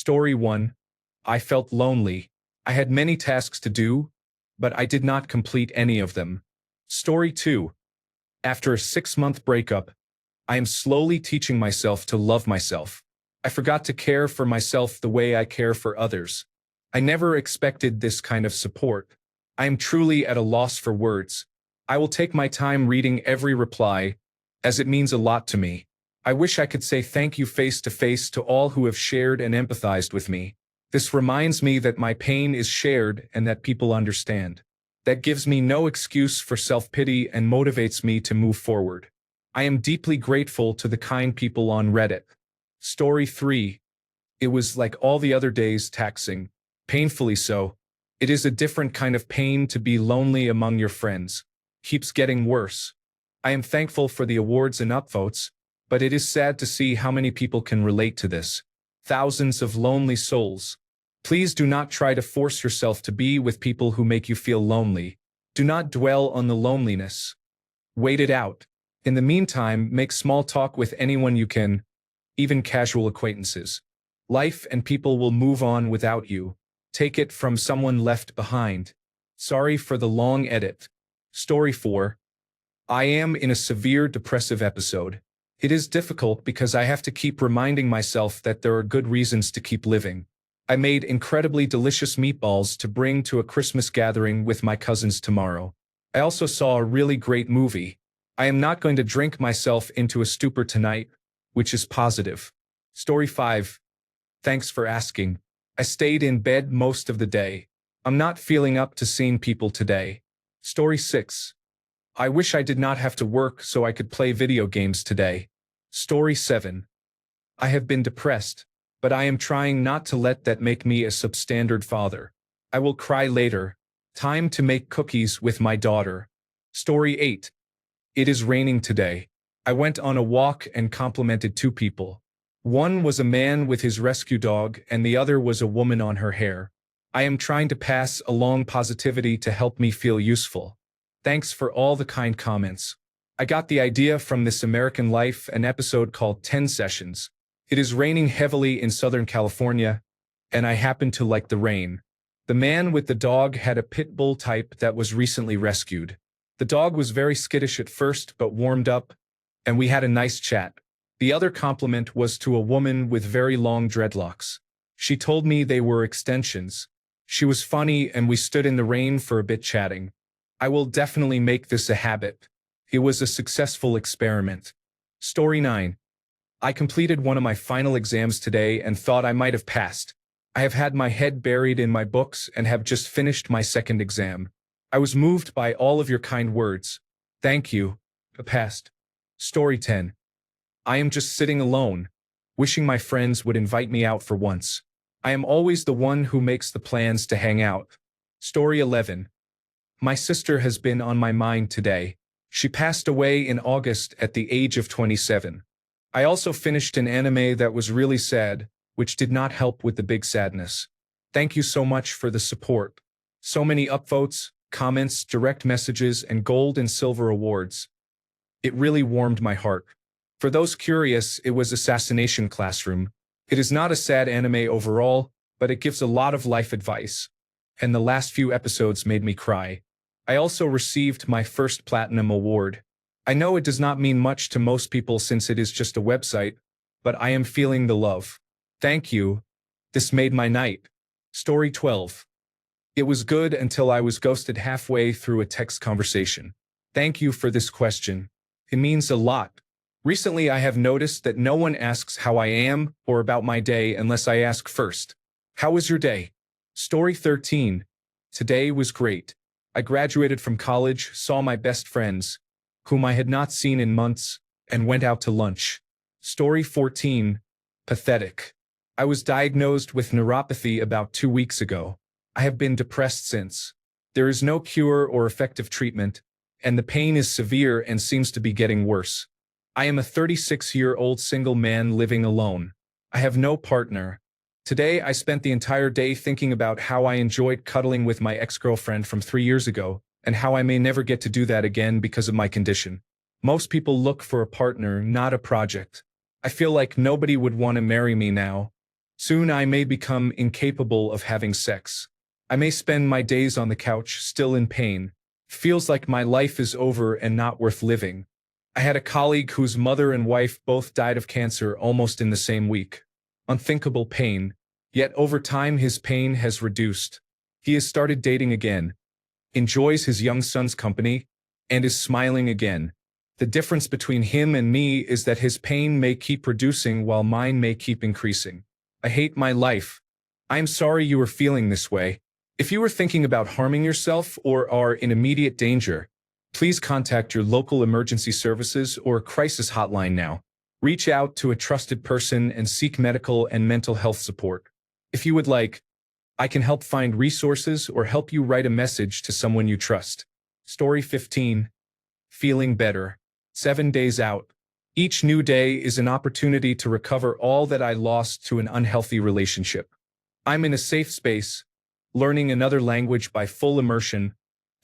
Story 1. I felt lonely. I had many tasks to do, but I did not complete any of them. Story 2. After a 6-month breakup, I am slowly teaching myself to love myself. I forgot to care for myself the way I care for others. I never expected this kind of support. I am truly at a loss for words. I will take my time reading every reply, as it means a lot to me. I wish I could say thank you face to face to all who have shared and empathized with me. This reminds me that my pain is shared and that people understand. That gives me no excuse for self-pity and motivates me to move forward. I am deeply grateful to the kind people on Reddit. Story 3. It was like all the other days, taxing. Painfully so. It is a different kind of pain to be lonely among your friends. Keeps getting worse. I am thankful for the awards and upvotes, but it is sad to see how many people can relate to this. Thousands of lonely souls. Please do not try to force yourself to be with people who make you feel lonely. Do not dwell on the loneliness. Wait it out. In the meantime, make small talk with anyone you can, even casual acquaintances. Life and people will move on without you. Take it from someone left behind. Sorry for the long edit. Story 4. I am in a severe depressive episode. It is difficult because I have to keep reminding myself that there are good reasons to keep living. I made incredibly delicious meatballs to bring to a Christmas gathering with my cousins tomorrow. I also saw a really great movie. I am not going to drink myself into a stupor tonight, which is positive. Story 5. Thanks for asking. I stayed in bed most of the day. I'm not feeling up to seeing people today. Story 6. I wish I did not have to work so I could play video games today. Story 7. I have been depressed, but I am trying not to let that make me a substandard father. I will cry later. Time to make cookies with my daughter. Story 8. It is raining today. I went on a walk and complimented 2 people. One was a man with his rescue dog and the other was a woman on her hair. I am trying to pass along positivity to help me feel useful. Thanks for all the kind comments. I got the idea from This American Life, an episode called 10 Sessions. It is raining heavily in Southern California, and I happen to like the rain. The man with the dog had a pit bull type that was recently rescued. The dog was very skittish at first but warmed up, and we had a nice chat. The other compliment was to a woman with very long dreadlocks. She told me they were extensions. She was funny and we stood in the rain for a bit chatting. I will definitely make this a habit. It was a successful experiment. Story 9. I completed one of my final exams today and thought I might have passed. I have had my head buried in my books and have just finished my second exam. I was moved by all of your kind words. Thank you. I passed. Story 10. I am just sitting alone, wishing my friends would invite me out for once. I am always the one who makes the plans to hang out. Story 11. My sister has been on my mind today. She passed away in August at the age of 27. I also finished an anime that was really sad, which did not help with the big sadness. Thank you so much for the support. So many upvotes, comments, direct messages, and gold and silver awards. It really warmed my heart. For those curious, it was Assassination Classroom. It is not a sad anime overall, but it gives a lot of life advice. And the last few episodes made me cry. I also received my first Platinum Award. I know it does not mean much to most people since it is just a website, but I am feeling the love. Thank you. This made my night. Story 12. It was good until I was ghosted halfway through a text conversation. Thank you for this question. It means a lot. Recently, I have noticed that no one asks how I am or about my day unless I ask first. How was your day? Story 13. Today was great. I graduated from college, saw my best friends, whom I had not seen in months, and went out to lunch. Story 14. Pathetic. I was diagnosed with neuropathy about 2 weeks ago. I have been depressed since. There is no cure or effective treatment, and the pain is severe and seems to be getting worse. I am a 36-year-old single man living alone. I have no partner. Today, I spent the entire day thinking about how I enjoyed cuddling with my ex-girlfriend from 3 years ago, and how I may never get to do that again because of my condition. Most people look for a partner, not a project. I feel like nobody would want to marry me now. Soon I may become incapable of having sex. I may spend my days on the couch, still in pain. Feels like my life is over and not worth living. I had a colleague whose mother and wife both died of cancer almost in the same week. Unthinkable pain. Yet over time his pain has reduced. He has started dating again, enjoys his young son's company, and is smiling again. The difference between him and me is that his pain may keep reducing while mine may keep increasing. I hate my life. I am sorry you are feeling this way. If you are thinking about harming yourself or are in immediate danger, please contact your local emergency services or crisis hotline now. Reach out to a trusted person and seek medical and mental health support. If you would like, I can help find resources or help you write a message to someone you trust. Story 15. Feeling better. 7 days out. Each new day is an opportunity to recover all that I lost to an unhealthy relationship. I'm in a safe space, learning another language by full immersion,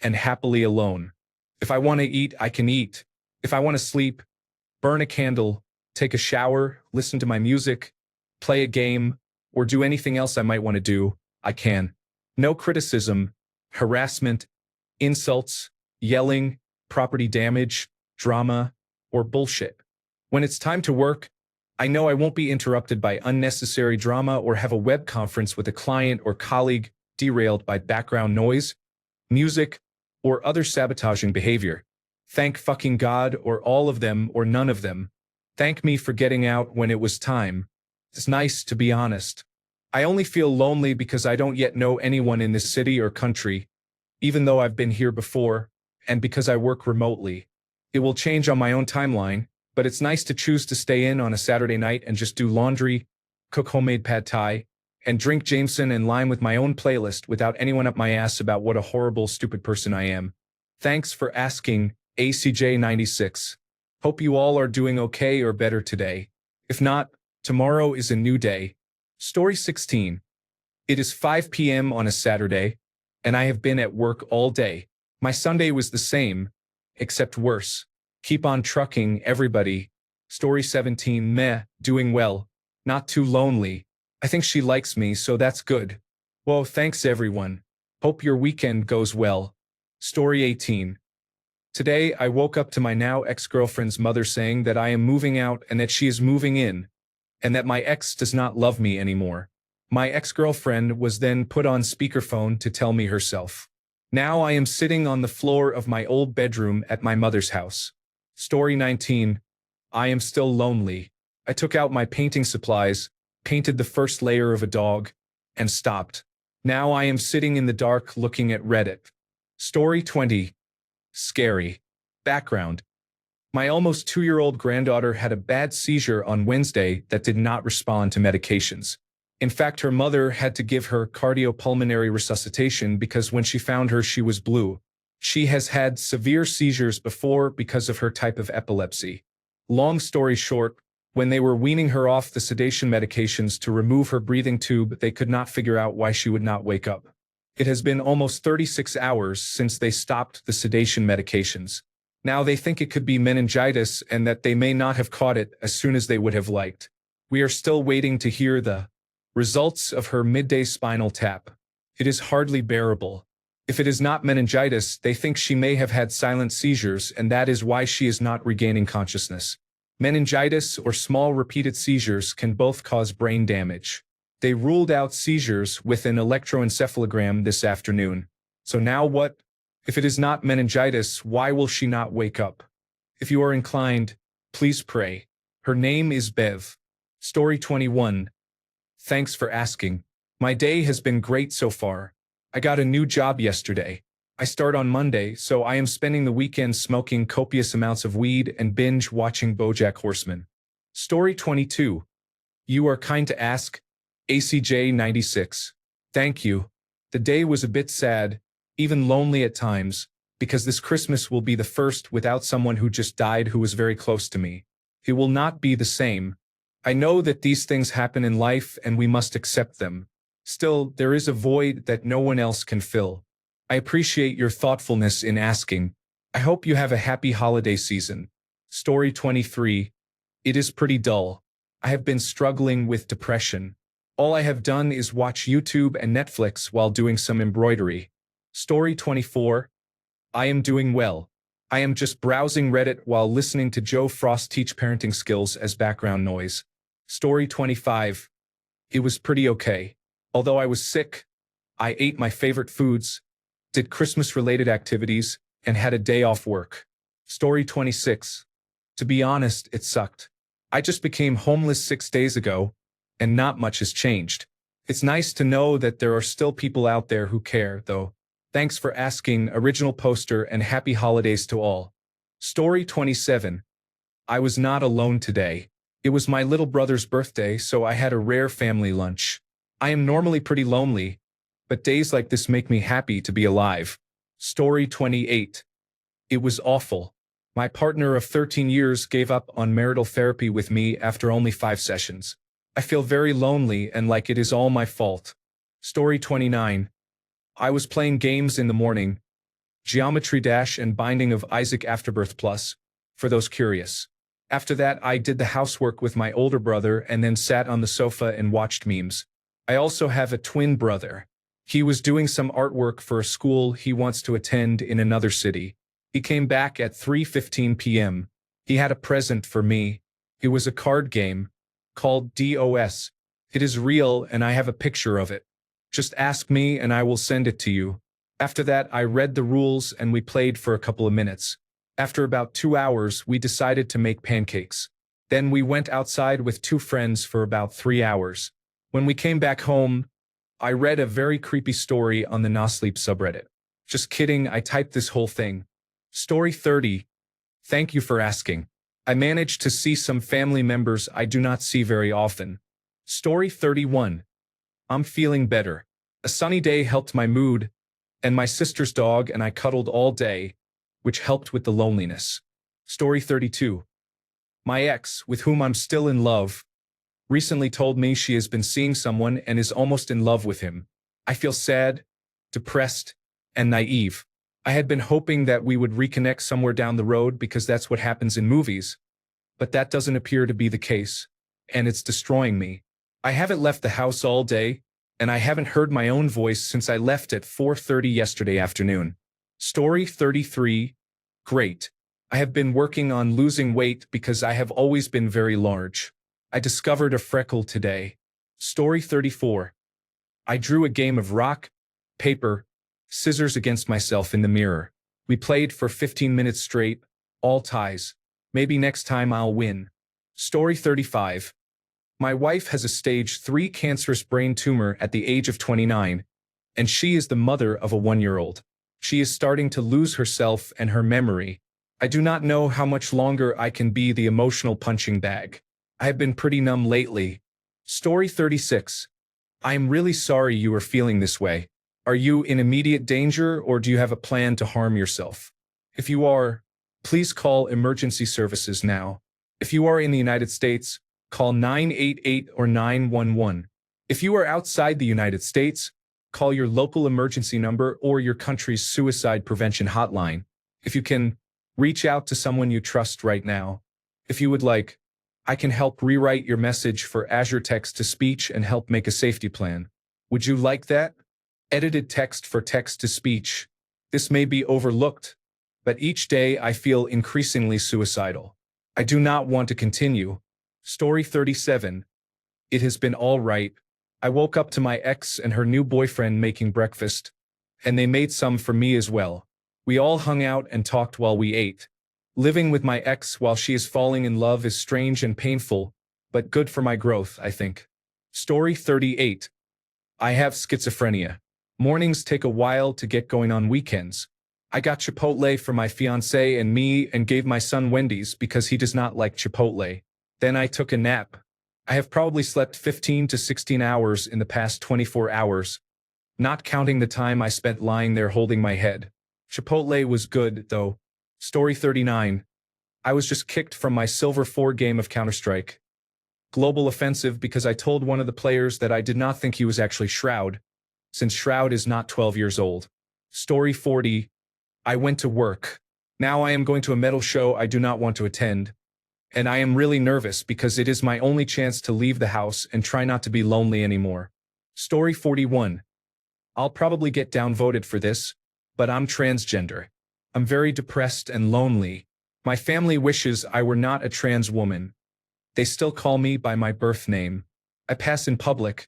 and happily alone. If I want to eat, I can eat. If I want to sleep, burn a candle, take a shower, listen to my music, play a game, or do anything else I might want to do, I can. No criticism, harassment, insults, yelling, property damage, drama, or bullshit. When it's time to work, I know I won't be interrupted by unnecessary drama or have a web conference with a client or colleague derailed by background noise, music, or other sabotaging behavior. Thank fucking God, or all of them or none of them. Thank me for getting out when it was time. It's nice to be honest. I only feel lonely because I don't yet know anyone in this city or country, even though I've been here before, and because I work remotely. It will change on my own timeline, but it's nice to choose to stay in on a Saturday night and just do laundry, cook homemade pad thai, and drink Jameson and lime with my own playlist without anyone up my ass about what a horrible, stupid person I am. Thanks for asking, ACJ96. Hope you all are doing okay or better today. If not, tomorrow is a new day. Story 16. It is 5 p.m. on a Saturday, and I have been at work all day. My Sunday was the same, except worse. Keep on trucking, everybody. Story 17. Meh, doing well. Not too lonely. I think she likes me, so that's good. Whoa, thanks everyone. Hope your weekend goes well. Story 18. Today, I woke up to my now ex-girlfriend's mother saying that I am moving out and that she is moving in, and that my ex does not love me anymore. My ex-girlfriend was then put on speakerphone to tell me herself. Now I am sitting on the floor of my old bedroom at my mother's house. Story 19. I am still lonely. I took out my painting supplies, painted the first layer of a dog, and stopped. Now I am sitting in the dark looking at Reddit. Story 20. Scary. Background. My almost 2-year-old granddaughter had a bad seizure on Wednesday that did not respond to medications. In fact, her mother had to give her cardiopulmonary resuscitation because when she found her, she was blue. She has had severe seizures before because of her type of epilepsy. Long story short, when they were weaning her off the sedation medications to remove her breathing tube, they could not figure out why she would not wake up. It has been almost 36 hours since they stopped the sedation medications. Now they think it could be meningitis and that they may not have caught it as soon as they would have liked. We are still waiting to hear the results of her midday spinal tap. It is hardly bearable. If it is not meningitis, they think she may have had silent seizures, and that is why she is not regaining consciousness. Meningitis or small repeated seizures can both cause brain damage. They ruled out seizures with an electroencephalogram this afternoon. So now what? If it is not meningitis, why will she not wake up? If you are inclined, please pray. Her name is Bev. Story 21. Thanks for asking. My day has been great so far. I got a new job yesterday. I start on Monday, so I am spending the weekend smoking copious amounts of weed and binge watching BoJack Horseman. Story 22. You are kind to ask, ACJ96. Thank you. The day was a bit sad, even lonely at times, because this Christmas will be the first without someone who just died who was very close to me. It will not be the same. I know that these things happen in life and we must accept them. Still, there is a void that no one else can fill. I appreciate your thoughtfulness in asking. I hope you have a happy holiday season. Story 23. It is pretty dull. I have been struggling with depression. All I have done is watch YouTube and Netflix while doing some embroidery. Story 24. I am doing well. I am just browsing Reddit while listening to Joe Frost teach parenting skills as background noise. Story 25. It was pretty okay. Although I was sick, I ate my favorite foods, did Christmas-related activities, and had a day off work. Story 26. To be honest, it sucked. I just became homeless 6 days ago, and not much has changed. It's nice to know that there are still people out there who care, though. Thanks for asking, original poster, and happy holidays to all. Story 27. I was not alone today. It was my little brother's birthday, so I had a rare family lunch. I am normally pretty lonely, but days like this make me happy to be alive. Story 28. It was awful. My partner of 13 years gave up on marital therapy with me after only 5 sessions. I feel very lonely and like it is all my fault. Story 29. I was playing games in the morning. Geometry Dash and Binding of Isaac Afterbirth Plus, for those curious. After that, I did the housework with my older brother and then sat on the sofa and watched memes. I also have a twin brother. He was doing some artwork for a school he wants to attend in another city. He came back at 3:15 p.m. He had a present for me. It was a card game called DOS. It is real and I have a picture of it. Just ask me and I will send it to you. After that, I read the rules and we played for a couple of minutes. After about 2 hours, we decided to make pancakes. Then we went outside with 2 friends for about 3 hours. When we came back home, I read a very creepy story on the NoSleep subreddit. Just kidding, I typed this whole thing. Story 30. Thank you for asking. I managed to see some family members I do not see very often. Story 31. I'm feeling better. A sunny day helped my mood, and my sister's dog and I cuddled all day, which helped with the loneliness. Story 32. My ex, with whom I'm still in love, recently told me she has been seeing someone and is almost in love with him. I feel sad, depressed, and naive. I had been hoping that we would reconnect somewhere down the road because that's what happens in movies. But that doesn't appear to be the case, and it's destroying me. I haven't left the house all day, and I haven't heard my own voice since I left at 4:30 yesterday afternoon. Story 33. Great. I have been working on losing weight because I have always been very large. I discovered a freckle today. Story 34. I drew a game of rock, paper, scissors against myself in the mirror. We played for 15 minutes straight, all ties. Maybe next time I'll win. Story 35. My wife has a stage 3 cancerous brain tumor at the age of 29, and she is the mother of a 1-year-old. She is starting to lose herself and her memory. I do not know how much longer I can be the emotional punching bag. I have been pretty numb lately. Story 36. I am really sorry you are feeling this way. Are you in immediate danger or do you have a plan to harm yourself? If you are, please call emergency services now. If you are in the United States, call 988 or 911. If you are outside the United States, call your local emergency number or your country's suicide prevention hotline. If you can, reach out to someone you trust right now. If you would like, I can help rewrite your message for Azure text-to-speech and help make a safety plan. Would you like that? Edited text for text-to-speech. This may be overlooked, but each day I feel increasingly suicidal. I do not want to continue. Story 37. It has been all right. I woke up to my ex and her new boyfriend making breakfast, and they made some for me as well. We all hung out and talked while we ate. Living with my ex while she is falling in love is strange and painful, but good for my growth, I think. Story 38. I have schizophrenia. Mornings take a while to get going on weekends. I got Chipotle for my fiancé and me and gave my son Wendy's because he does not like Chipotle. Then I took a nap. I have probably slept 15 to 16 hours in the past 24 hours, not counting the time I spent lying there holding my head. Chipotle was good, though. Story 39. I was just kicked from my Silver 4 game of Counter-Strike. Global offensive because I told one of the players that I did not think he was actually Shroud, since Shroud is not 12 years old. Story 40. I went to work. Now I am going to a metal show I do not want to attend. And I am really nervous because it is my only chance to leave the house and try not to be lonely anymore. Story 41. I'll probably get downvoted for this, but I'm transgender. I'm very depressed and lonely. My family wishes I were not a trans woman. They still call me by my birth name. I pass in public,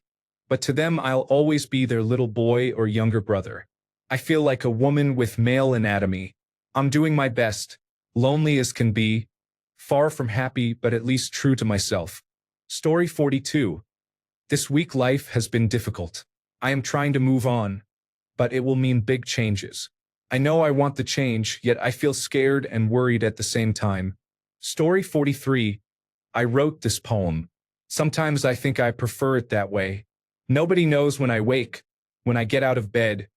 but to them I'll always be their little boy or younger brother. I feel like a woman with male anatomy. I'm doing my best, lonely as can be, far from happy but at least true to myself. Story 42. This week life has been difficult. I am trying to move on, but it will mean big changes. I know I want the change, yet I feel scared and worried at the same time. Story 43. I wrote this poem. Sometimes I think I prefer it that way. Nobody knows when I wake, when I get out of bed,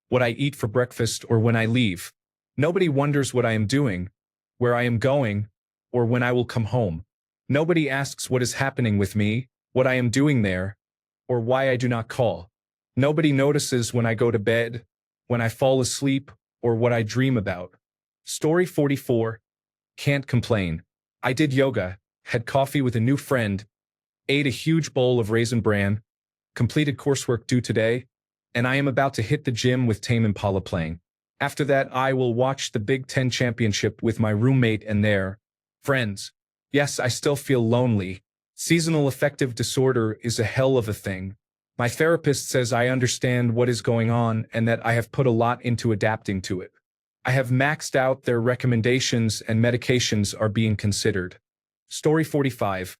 what I eat for breakfast or when I leave. Nobody wonders what I am doing, where I am going, or when I will come home. Nobody asks what is happening with me, what I am doing there, or why I do not call. Nobody notices when I go to bed, when I fall asleep, or what I dream about. Story 44. Can't complain. I did yoga, had coffee with a new friend, ate a huge bowl of Raisin Bran, completed coursework due today, and I am about to hit the gym with Tame Impala playing. After that, I will watch the Big Ten Championship with my roommate and their friends. Yes, I still feel lonely. Seasonal affective disorder is a hell of a thing. My therapist says I understand what is going on and that I have put a lot into adapting to it. I have maxed out their recommendations and medications are being considered. Story 45.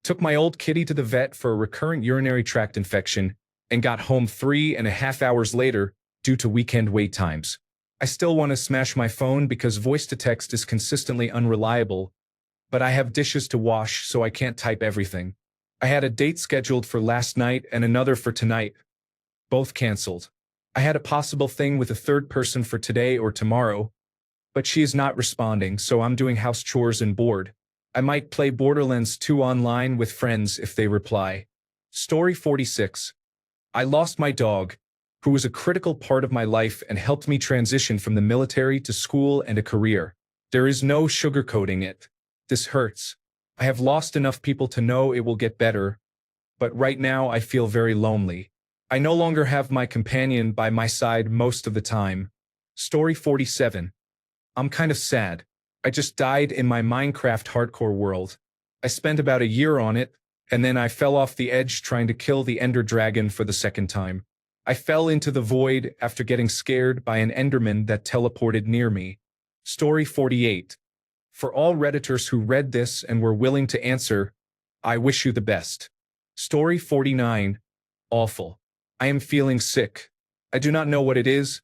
Took my old kitty to the vet for a recurrent urinary tract infection and got home 3.5 hours later due to weekend wait times. I still want to smash my phone because voice-to-text is consistently unreliable, but I have dishes to wash so I can't type everything. I had a date scheduled for last night and another for tonight. Both canceled. I had a possible thing with a third person for today or tomorrow, but she is not responding, so I'm doing house chores and bored. I might play Borderlands 2 online with friends if they reply. Story 46. I lost my dog, who was a critical part of my life and helped me transition from the military to school and a career. There is no sugarcoating it. This hurts. I have lost enough people to know it will get better, but right now I feel very lonely. I no longer have my companion by my side most of the time. Story 47. I'm kind of sad. I just died in my Minecraft hardcore world. I spent about a year on it, and then I fell off the edge trying to kill the Ender Dragon for the second time. I fell into the void after getting scared by an Enderman that teleported near me. Story 48. For all Redditors who read this and were willing to answer, I wish you the best. Story 49. Awful. I am feeling sick. I do not know what it is,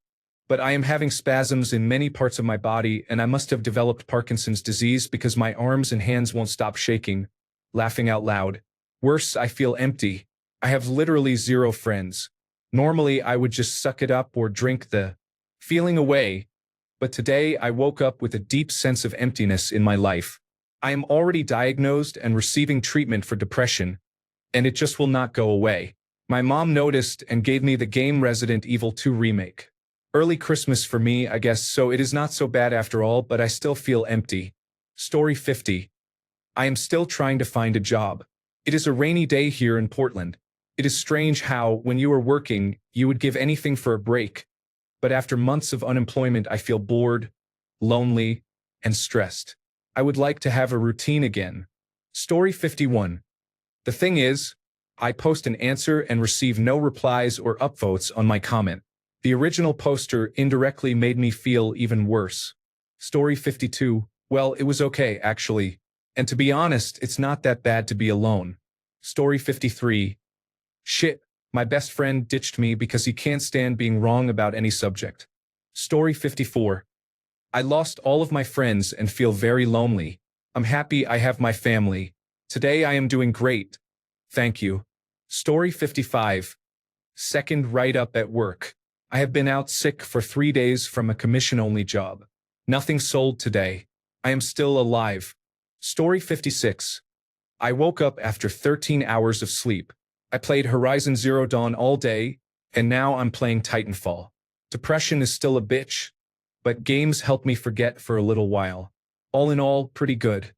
but I am having spasms in many parts of my body and I must have developed Parkinson's disease because my arms and hands won't stop shaking. Laughing out loud. Worse, I feel empty. I have literally zero friends. Normally, I would just suck it up or drink the feeling away. But today I woke up with a deep sense of emptiness in my life. I am already diagnosed and receiving treatment for depression, and it just will not go away. My mom noticed and gave me the game Resident Evil 2 remake. Early Christmas for me, I guess, so it is not so bad after all, but I still feel empty. Story 50. I am still trying to find a job. It is a rainy day here in Portland. It is strange how, when you are working, you would give anything for a break. But after months of unemployment, I feel bored, lonely, and stressed. I would like to have a routine again. Story 51. The thing is, I post an answer and receive no replies or upvotes on my comment. The original poster indirectly made me feel even worse. Story 52. Well, it was okay, actually. And to be honest, it's not that bad to be alone. Story 53. Shit. My best friend ditched me because he can't stand being wrong about any subject. Story 54. I lost all of my friends and feel very lonely. I'm happy I have my family. Today I am doing great. Thank you. Story 55. Second write-up at work. I have been out sick for 3 days from a commission-only job. Nothing sold today. I am still alive. Story 56. I woke up after 13 hours of sleep. I played Horizon Zero Dawn all day, and now I'm playing Titanfall. Depression is still a bitch, but games help me forget for a little while. All in all, pretty good.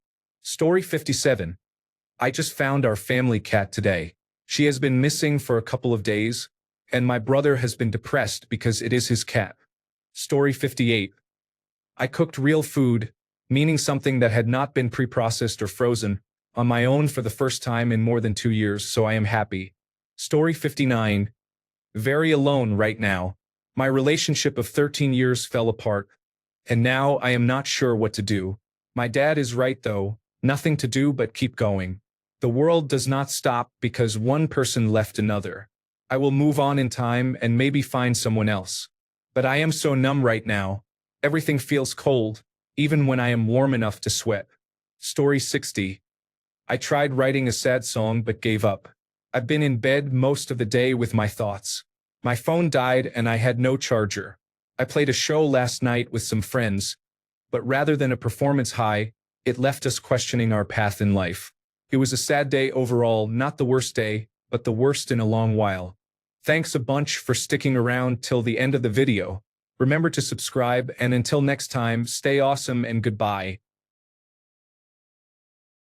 Story 57. I just found our family cat today. She has been missing for a couple of days, and my brother has been depressed because it is his cat. Story 58. I cooked real food, meaning something that had not been pre-processed or frozen, on my own for the first time in more than 2 years, so I am happy. Story 59. Very alone right now. My relationship of 13 years fell apart, and now I am not sure what to do. My dad is right though, nothing to do but keep going. The world does not stop because one person left another. I will move on in time and maybe find someone else. But I am so numb right now. Everything feels cold, even when I am warm enough to sweat. Story 60. I tried writing a sad song but gave up. I've been in bed most of the day with my thoughts. My phone died and I had no charger. I played a show last night with some friends, but rather than a performance high, it left us questioning our path in life. It was a sad day overall, not the worst day, but the worst in a long while. Thanks a bunch for sticking around till the end of the video. Remember to subscribe, and until next time, stay awesome and goodbye.